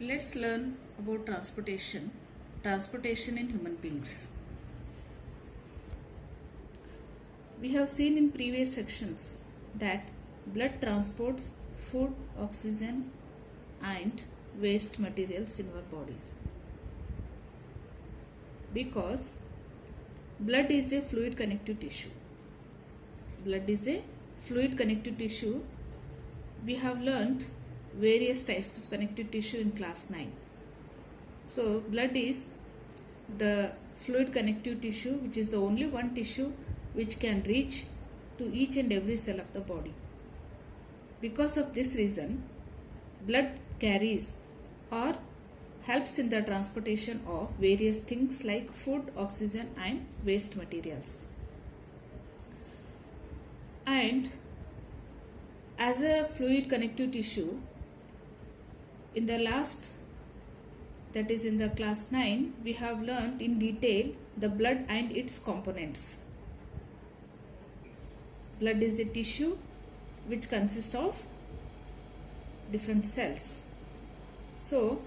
Let's learn about transportation in human beings. We have seen in previous sections that blood transports food, oxygen and waste materials in our bodies. Because blood is a fluid connective tissue. Blood is a fluid connective tissue. We have learnt various types of connective tissue in class 9. So blood is the fluid connective tissue, which is the only one tissue which can reach to each and every cell of the body. Because of this reason, blood carries or helps in the transportation of various things like food, oxygen and waste materials. And as a fluid connective tissue, in the last, that is in the class 9, we have learnt in detail the blood and its components. Blood is a tissue which consists of different cells. So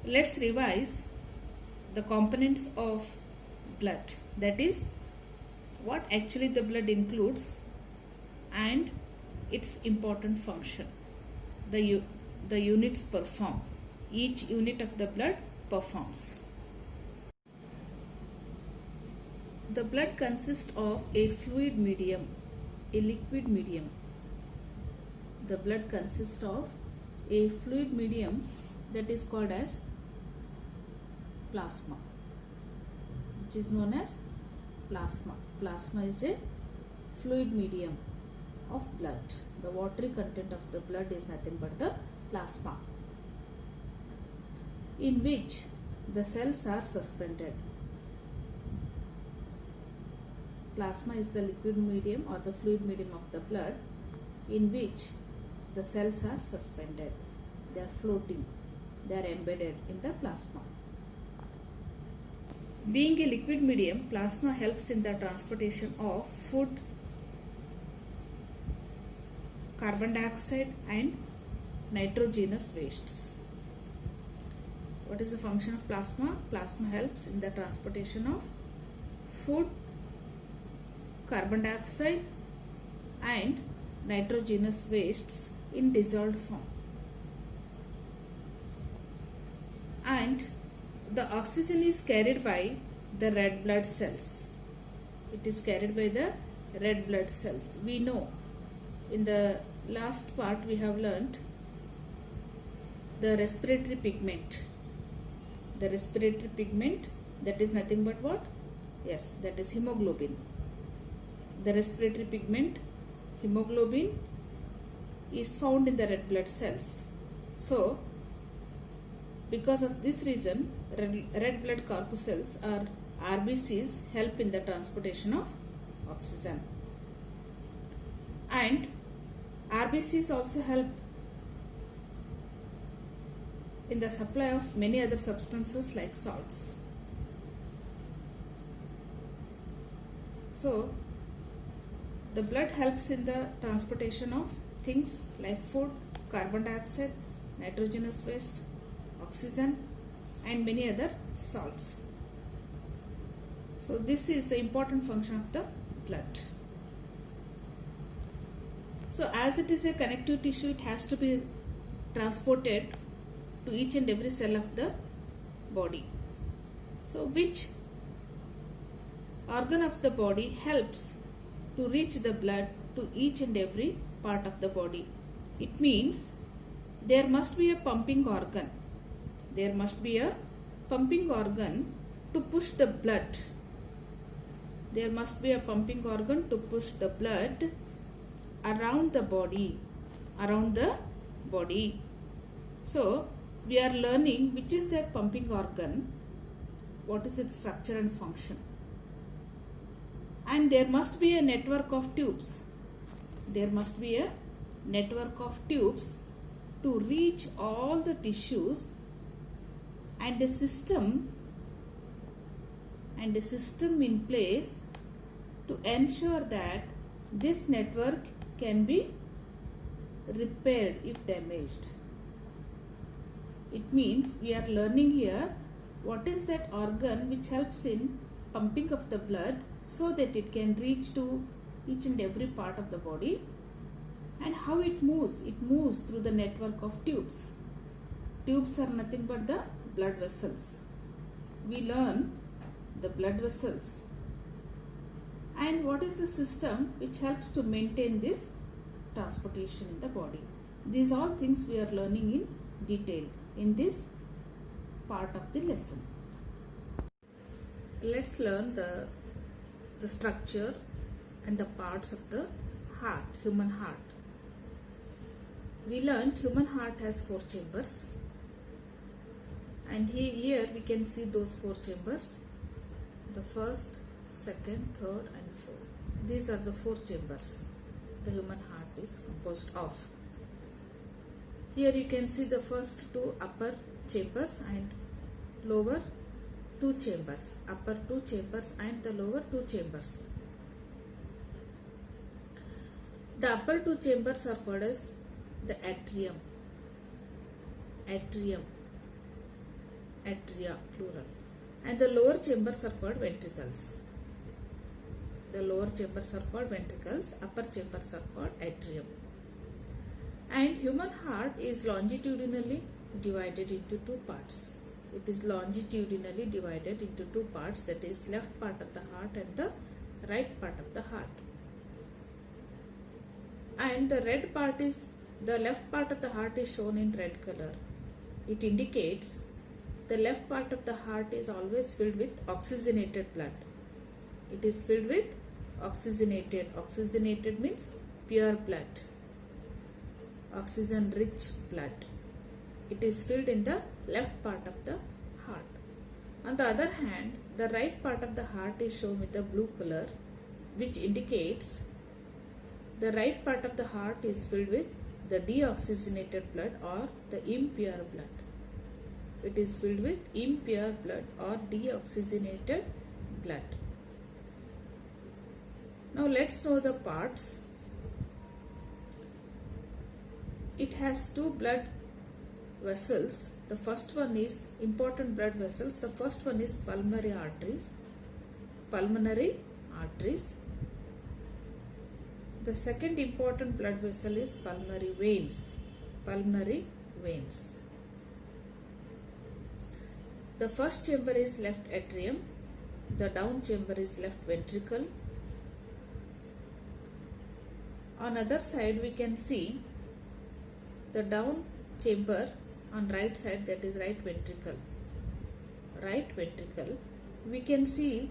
let's revise the components of blood, that is what actually the blood includes and its important function. The units perform. Each unit of the blood performs. The blood consists of a fluid medium, a liquid medium. The blood consists of a fluid medium that is called as plasma, which is known as plasma. Plasma is a fluid medium of blood. The watery content of the blood is nothing but the plasma, in which the cells are suspended. Plasma is the liquid medium or the fluid medium of the blood in which the cells are suspended. They are floating. They are embedded in the plasma. Being a liquid medium, plasma helps in the transportation of food, carbon dioxide and nitrogenous wastes. What is the function of plasma? Plasma helps in the transportation of food, carbon dioxide and nitrogenous wastes in dissolved form. And the oxygen is carried by the red blood cells. It is carried by the red blood cells. We know in the last part we have learnt the respiratory pigment. The respiratory pigment, that is nothing but what? Yes, that is hemoglobin. The respiratory pigment, hemoglobin, is found in the red blood cells. So, because of this reason, red blood corpuscles or RBCs help in the transportation of oxygen. And RBCs also help in the supply of many other substances like salts. So, the blood helps in the transportation of things like food, carbon dioxide, nitrogenous waste, oxygen and many other salts. So, this is the important function of the blood. So, as it is a connective tissue, it has to be transported to each and every cell of the body. So, which organ of the body helps to reach the blood to each and every part of the body? It means there must be a pumping organ. There must be a pumping organ to push the blood. There must be a pumping organ to push the blood around the body. So, we are learning which is that pumping organ, what is its structure and function. And there must be a network of tubes. There must be a network of tubes to reach all the tissues and a system in place to ensure that this network can be repaired if damaged. It means we are learning here what is that organ which helps in pumping of the blood so that it can reach to each and every part of the body, and how it moves. It moves through the network of tubes. Tubes are nothing but the blood vessels. We learn the blood vessels. And what is the system which helps to maintain this transportation in the body? These all things we are learning in detail in this part of the lesson. Let's learn the structure and the parts of the heart, human heart. We learned human heart has 4 chambers, and here we can see those 4 chambers, the first, second, third and fourth. These are the 4 chambers the human heart is composed of. Here you can see the first 2 upper chambers and lower 2 chambers, upper 2 chambers and the lower 2 chambers. The upper 2 chambers are called as the atrium, atria plural, and the lower chambers are called ventricles. The lower chambers are called ventricles, upper chambers are called atrium. And human heart is longitudinally divided into 2 parts. It is longitudinally divided into 2 parts, that is left part of the heart and the right part of the heart. And the left part of the heart is shown in red color. It indicates the left part of the heart is always filled with oxygenated blood. It is filled with oxygenated means pure blood, oxygen rich blood. It is filled in the left part of the heart. On the other hand, the right part of the heart is shown with the blue color, which indicates the right part of the heart is filled with the deoxygenated blood or the impure blood. It is filled with impure blood or deoxygenated blood. Now let's know the parts. It has 2 blood vessels. The first one is important blood vessels. The first one is pulmonary arteries. The second important blood vessel is pulmonary veins. The first chamber is left atrium. The down chamber is left ventricle. On other side we can see the down chamber on right side, that is right ventricle. We can see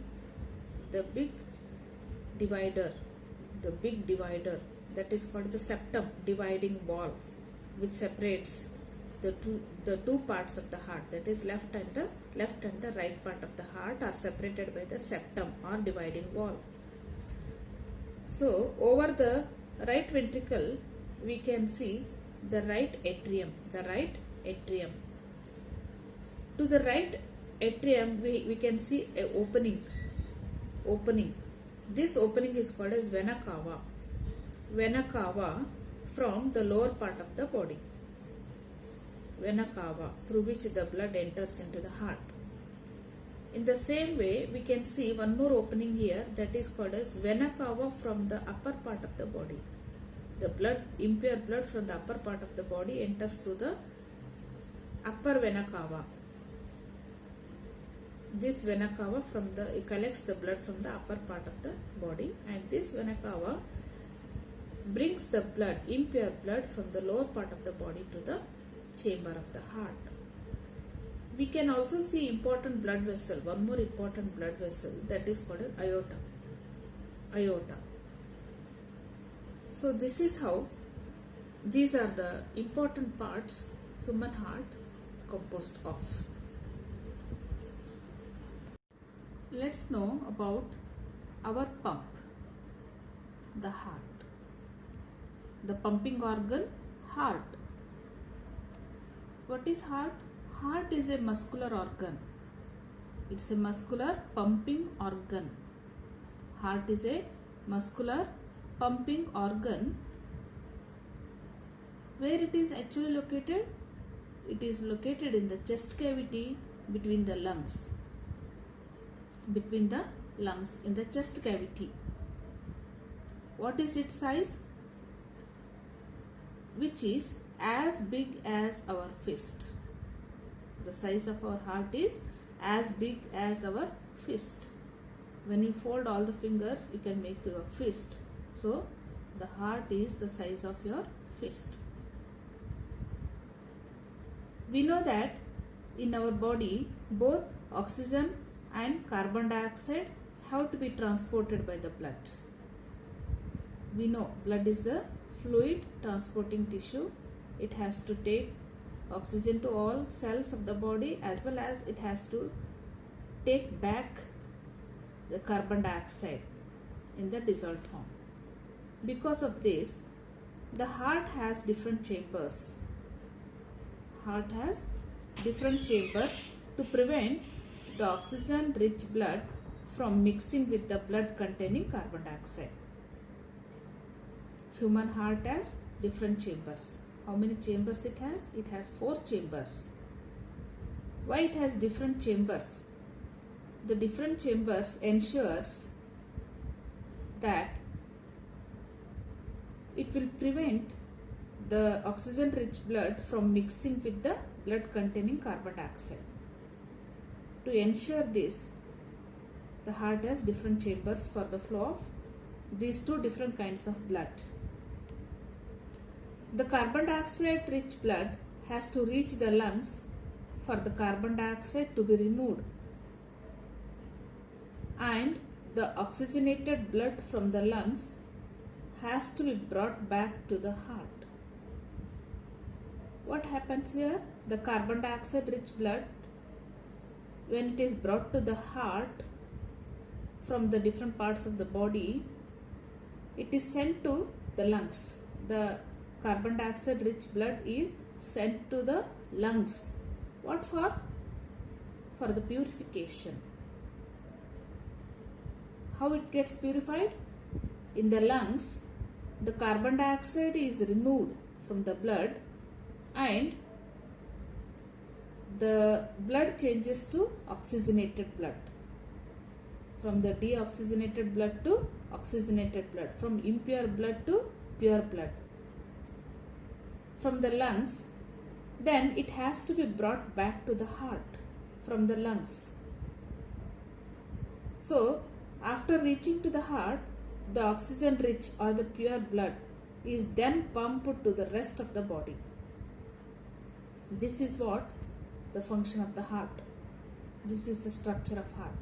the big divider, that is called the septum, dividing wall, which separates the two parts of the heart, that is left and the right part of the heart are separated by the septum or dividing wall. So over the right ventricle we can see the right atrium. To the right atrium we can see a opening. This opening is called as vena cava from the lower part of the body. Vena cava, through which the blood enters into the heart. In the same way, we can see one more opening here, that is called as vena cava from the upper part of the body. The blood, impure blood from the upper part of the body enters through the upper vena cava. This vena cava it collects the blood from the upper part of the body, and this vena cava brings the blood, impure blood from the lower part of the body to the chamber of the heart. We can also see important blood vessel, one more important blood vessel, that is called as aorta. So this is how these are the important parts human heart composed of. Let's know about our pump, the heart. The pumping organ, heart. What is heart? Heart is a muscular organ. It's a muscular pumping organ. Heart is a muscular pumping organ. Where it is actually located? it is located in the chest cavity between the lungs. Between the lungs, in the chest cavity. What is its size? Which is as big as our fist. The size of our heart is as big as our fist. When you fold all the fingers, you can make your fist. So, the heart is the size of your fist. We know that in our body, both oxygen and carbon dioxide have to be transported by the blood. We know blood is the fluid transporting tissue. It has to take oxygen to all cells of the body, as well as it has to take back the carbon dioxide in the dissolved form. Because of this, the heart has different chambers. Heart has different chambers to prevent the oxygen rich blood from mixing with the blood containing carbon dioxide. Human heart has different chambers. How many chambers it has? It has 4 chambers. Why it has different chambers? The different chambers ensures that it will prevent the oxygen rich blood from mixing with the blood containing carbon dioxide. To ensure this, the heart has different chambers for the flow of these 2 different kinds of blood. The carbon dioxide rich blood has to reach the lungs for the carbon dioxide to be removed, and the oxygenated blood from the lungs has to be brought back to the heart. What happens here? The carbon dioxide rich blood, when it is brought to the heart from the different parts of the body, it is sent to the lungs. The carbon dioxide rich blood is sent to the lungs. What for? For the purification. How it gets purified? In the lungs, the carbon dioxide is removed from the blood and the blood changes to oxygenated blood. From the deoxygenated blood to oxygenated blood. From impure blood to pure blood. From the lungs, then it has to be brought back to the heart from the lungs. So, after reaching to the heart, the oxygen rich or the pure blood is then pumped to the rest of the body. This is what the function of the heart. This is the structure of heart.